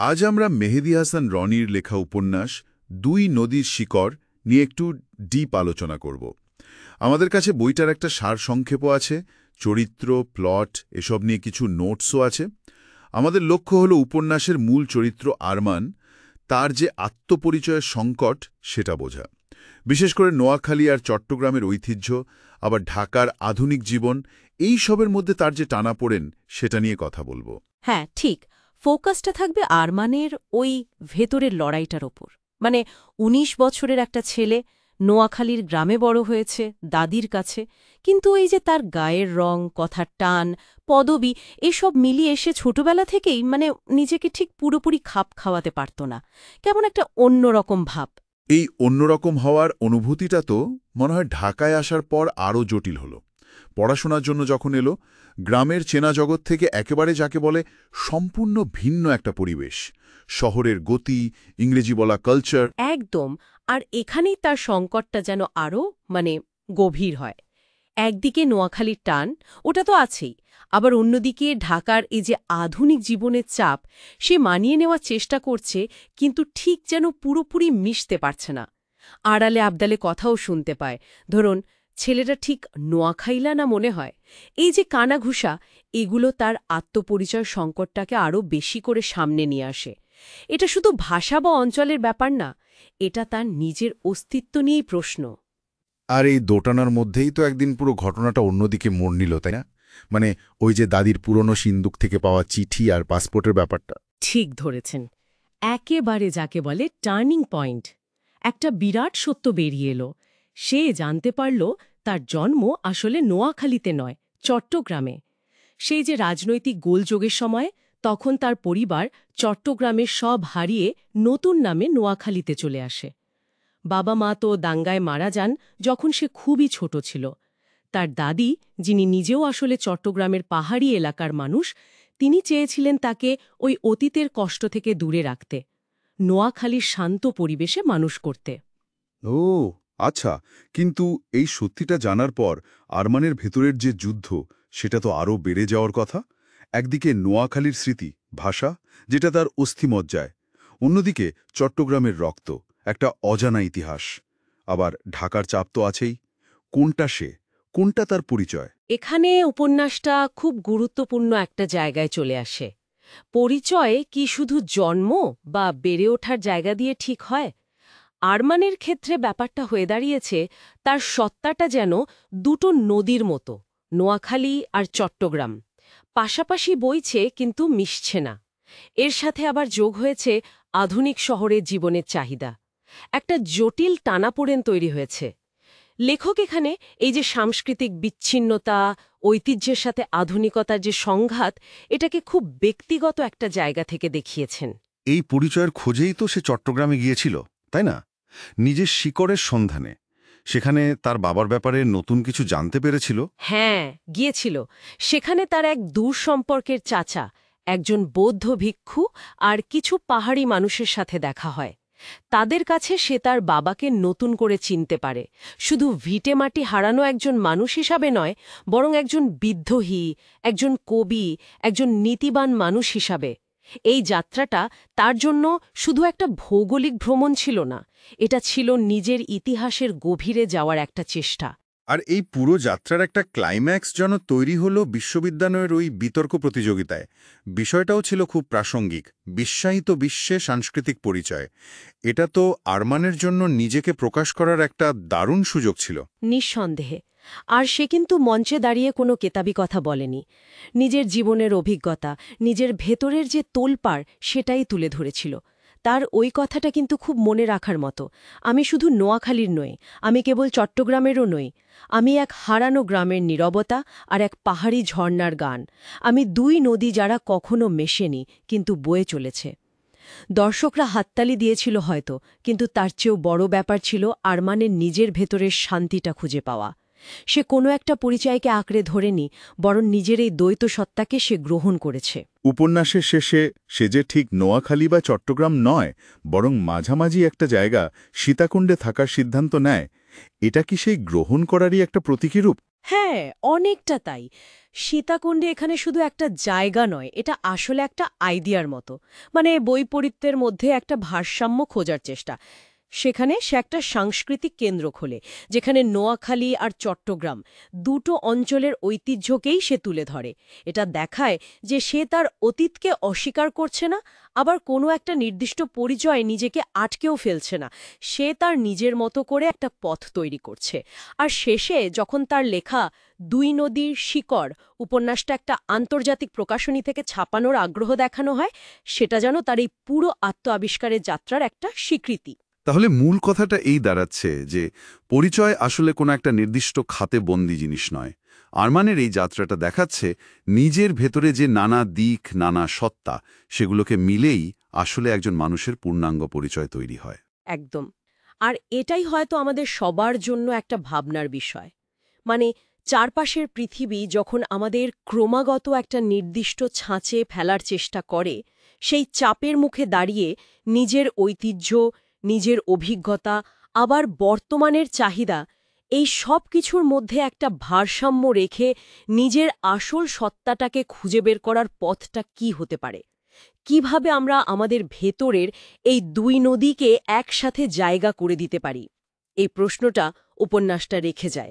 আজ আমরা মেহেদী হাসান রনির লেখা উপন্যাস দুই নদীর শিকড় নিয়ে একটু ডিপ আলোচনা করব। আমাদের কাছে বইটার একটা সারসংক্ষেপও আছে, চরিত্র, প্লট এসব নিয়ে কিছু নোটসও আছে। আমাদের লক্ষ্য হলো উপন্যাসের মূল চরিত্র আরমান, তার যে আত্মপরিচয়ের সংকট সেটা বোঝা। বিশেষ করে নোয়াখালী আর চট্টগ্রামের ঐতিহ্য, আবার ঢাকার আধুনিক জীবন, এই সবের মধ্যে তার যে টানাপোড়েন সেটা নিয়ে কথা বলবো। হ্যাঁ, ঠিক। ফোকাসটা থাকবে আরমানের ওই ভেতরের লড়াইটার ওপর। মানে ১৯ বছরের একটা ছেলে নোয়াখালীর গ্রামে বড় হয়েছে দাদির কাছে, কিন্তু এই যে তার গায়ের রং, কথার টান, পদবি এসব মিলিয়ে এসে ছোটবেলা থেকেই নিজেকে ঠিক পুরোপুরি খাপ খাওয়াতে পারত না। কেমন একটা অন্যরকম ভাব। এই অন্যরকম হওয়ার অনুভূতিটা তো মনে হয় ঢাকায় আসার পর আরও জটিল হলো। পড়াশোনার জন্য যখন এলো, গ্রামের চেনা জগৎ থেকে একেবারে যাকে বলে সম্পূর্ণ ভিন্ন একটা পরিবেশ, শহরের গতি, ইংরেজি বলা কালচার। একদম। আর এখানেই তার সংকটটা যেন আরও গভীর হয়। একদিকে নোয়াখালীর টান, ওটা তো আছেই, আবার অন্যদিকে ঢাকার এই যে আধুনিক জীবনের চাপ, সে মানিয়ে নেওয়ার চেষ্টা করছে, কিন্তু ঠিক যেন পুরোপুরি মিশতে পারছে না। আড়ালে আবদালে কথাও শুনতে পায়, ধরুন ছেলেটা ঠিক নোয়াখাইলা না মনে হয়। এই যে কানাঘুষা, এগুলো তার আত্মপরিচয় সংকটটাকে আরও বেশি করে সামনে নিয়ে আসে। এটা শুধু ভাষা বা অঞ্চলের ব্যাপার না, এটা তার নিজের অস্তিত্ব নিয়েই প্রশ্ন। আর এই দোটানার মধ্যেই তো একদিন পুরো ঘটনাটা অন্যদিকে মোড় নিল, তাই না? ওই যে দাদির পুরনো সিন্দুক থেকে পাওয়া চিঠি আর পাসপোর্টের ব্যাপারটা। ঠিক ধরেছেন, একেবারে যাকে বলে টার্নিং পয়েন্ট। একটা বিরাট সত্য বেরিয়ে এলো। সে জানতে পারল তার জন্ম আসলে নোয়াখালীতে নয়, চট্টগ্রামে। সেই যে রাজনৈতিক গোলযোগের সময়, তখন তার পরিবার চট্টগ্রামের সব হারিয়ে নতুন নামে নোয়াখালীতে চলে আসে। বাবা মা তো দাঙ্গায় মারা যান যখন সে খুবই ছোট ছিল। তার দাদি, যিনি নিজেও আসলে চট্টগ্রামের পাহাড়ি এলাকার মানুষ, তিনি চেয়েছিলেন তাকে ওই অতীতের কষ্ট থেকে দূরে রাখতে, নোয়াখালীর শান্ত পরিবেশে মানুষ করতে। ও আচ্ছা, কিন্তু এই সত্যিটা জানার পর আরমানের ভেতরের যে যুদ্ধ, সেটা তো আরও বেড়ে যাওয়ার কথা। একদিকে নোয়াখালীর স্মৃতি, ভাষা, যেটা তার অস্থিমজ্জায়, অন্যদিকে চট্টগ্রামের রক্ত, একটা অজানা ইতিহাস। আবার ঢাকার চাপ তো আছেই। কোনটা সে, কোনটা তার পরিচয়? এখানে উপন্যাসটা খুব গুরুত্বপূর্ণ একটা জায়গায় চলে আসে। পরিচয়ে কি শুধু জন্ম বা বেড়ে ওঠার জায়গা দিয়ে ঠিক হয়? আরমানের ক্ষেত্রে ব্যাপারটা হয়ে দাঁড়িয়েছে তার সত্তাটা যেন দুটো নদীর মতো, নোয়াখালী আর চট্টগ্রাম। পাশাপাশি বইছে কিন্তু মিশছে না। এর সাথে আবার যোগ হয়েছে আধুনিক শহরের জীবনের চাহিদা। একটা জটিল টানাপোড়েন তৈরি হয়েছে। লেখক এখানে এই যে সাংস্কৃতিক বিচ্ছিন্নতা, ঐতিহ্যের সাথে আধুনিকতার যে সংঘাত, এটাকে খুব ব্যক্তিগত একটা জায়গা থেকে দেখিয়েছেন। এই পরিচয়ের খোঁজেই তো সে চট্টগ্রামে গিয়েছিল, তাই না? নিজের শিকড়ের সন্ধানে। সেখানে তার বাবার ব্যাপারে নতুন কিছু জানতে পেরেছিল। হ্যাঁ, গিয়েছিল। সেখানে তার এক দূর সম্পর্কের চাচা, একজন বৌদ্ধ ভিক্ষু আর কিছু পাহাড়ি মানুষের সাথে দেখা হয়। তাদের কাছে সে তার বাবাকে নতুন করে চিনতে পারে, শুধু ভিটেমাটি হারানো একজন মানুষ হিসাবে নয়, বরং একজন বিদ্রোহী, একজন কবি, একজন নীতিবান মানুষ হিসাবে। এই যাত্রাটা তার জন্য শুধু একটা ভৌগোলিক ভ্রমণ ছিল না, এটা ছিল নিজের ইতিহাসের গভীরে যাওয়ার একটা চেষ্টা। আর এই পুরো যাত্রার একটা ক্লাইম্যাক্স যেন তৈরি হলো বিশ্ববিদ্যালয়ের ওই বিতর্ক প্রতিযোগিতায়। বিষয়টাও ছিল খুব প্রাসঙ্গিক, বিশ্বায়িত বিশ্বে সাংস্কৃতিক পরিচয়। এটা তো আরমানের জন্য নিজেকে প্রকাশ করার একটা দারুণ সুযোগ ছিল। নিঃসন্দেহে। আর সে কিন্তু মঞ্চে দাঁড়িয়ে কোনো কেতাবি কথা বলেনি। নিজের জীবনের অভিজ্ঞতা, নিজের ভেতরের যে তোলপাড়, সেটাই তুলে ধরেছিল। তার ওই কথাটা কিন্তু খুব মনে রাখার মতো। আমি শুধু নোয়াখালীর নই, আমি কেবল চট্টগ্রামেরও নই। আমি এক হারানো গ্রামের নীরবতা আর এক পাহাড়ি ঝর্ণার গান। আমি দুই নদী যারা কখনো মেশেনি, কিন্তু বয়ে চলেছে। দর্শকরা হাততালি দিয়েছিল হয়তো, কিন্তু তার চেয়েও বড় ব্যাপার ছিল আরমানের নিজের ভেতরের শান্তিটা খুঁজে পাওয়া। সে কোনো একটা পরিচয়কে আঁকড়ে ধরেনি, বরং নিজের এই দ্বৈত সত্তাকে সে গ্রহণ করেছে। উপন্যাসের শেষে সে যে ঠিক নোয়াখালী বা চট্টগ্রাম নয়, বরং মাঝামাঝি একটা জায়গা সীতাকুণ্ডে থাকার সিদ্ধান্ত নেয়, এটা কি সেই গ্রহণ করারই একটা প্রতীকী রূপ? হ্যাঁ, অনেকটা তাই। সীতাকুণ্ডে এখানে শুধু একটা জায়গা নয়, এটা আসলে একটা আইডিয়ার মতো। মানে বৈপরীত্যের মধ্যে একটা ভারসাম্য খোঁজার চেষ্টা। সেখানে সে একটা সাংস্কৃতিক কেন্দ্র খোলে, যেখানে নোয়াখালী আর চট্টগ্রাম দুটো অঞ্চলের ঐতিহ্যকেই সে তুলে ধরে। এটা দেখায় যে সে তার অতীতকে অস্বীকার করছে না, আবার কোনো একটা নির্দিষ্ট পরিচয়ে নিজেকে আটকেও ফেলছে না। সে তার নিজের মতো করে একটা পথ তৈরি করছে। আর শেষে যখন তার লেখা দুই নদীর শিকড় উপন্যাসটা একটা আন্তর্জাতিক প্রকাশনী থেকে ছাপানোর আগ্রহ দেখানো হয়, সেটা যেন তার এই পুরো আত্ম আবিষ্কারের যাত্রার একটা স্বীকৃতি। তাহলে মূল কথাটা এই দাঁড়াচ্ছে যে পরিচয় আসলে কোনো একটা নির্দিষ্ট খাতে বন্দী জিনিস নয়। আরমানের এই যাত্রাটা দেখাচ্ছে নিজের ভেতরে যে নানা দিক, নানা সত্তা, সেগুলোকে মিলেই আসলে একজন মানুষের পূর্ণাঙ্গ পরিচয় তৈরি হয়। একদম। আর এটাই হয়তো আমাদের সবার জন্য একটা ভাবনার বিষয়। মানে চারপাশের পৃথিবী যখন আমাদের ক্রমাগত একটা নির্দিষ্ট ছাঁচে ফেলার চেষ্টা করে, সেই চাপের মুখে দাঁড়িয়ে নিজের ঐতিহ্য, নিজের অভিজ্ঞতা, আবার বর্তমানের চাহিদা, এই সব কিছুর মধ্যে একটা ভারসাম্য রেখে নিজের আসল সত্তাটাকে খুঁজে বের করার পথটা কি হতে পারে? কিভাবে আমরা আমাদের ভেতরের এই দুই নদীকে একসাথে জায়গা করে দিতে পারি? এই প্রশ্নটা উপন্যাসটা রেখে যায়।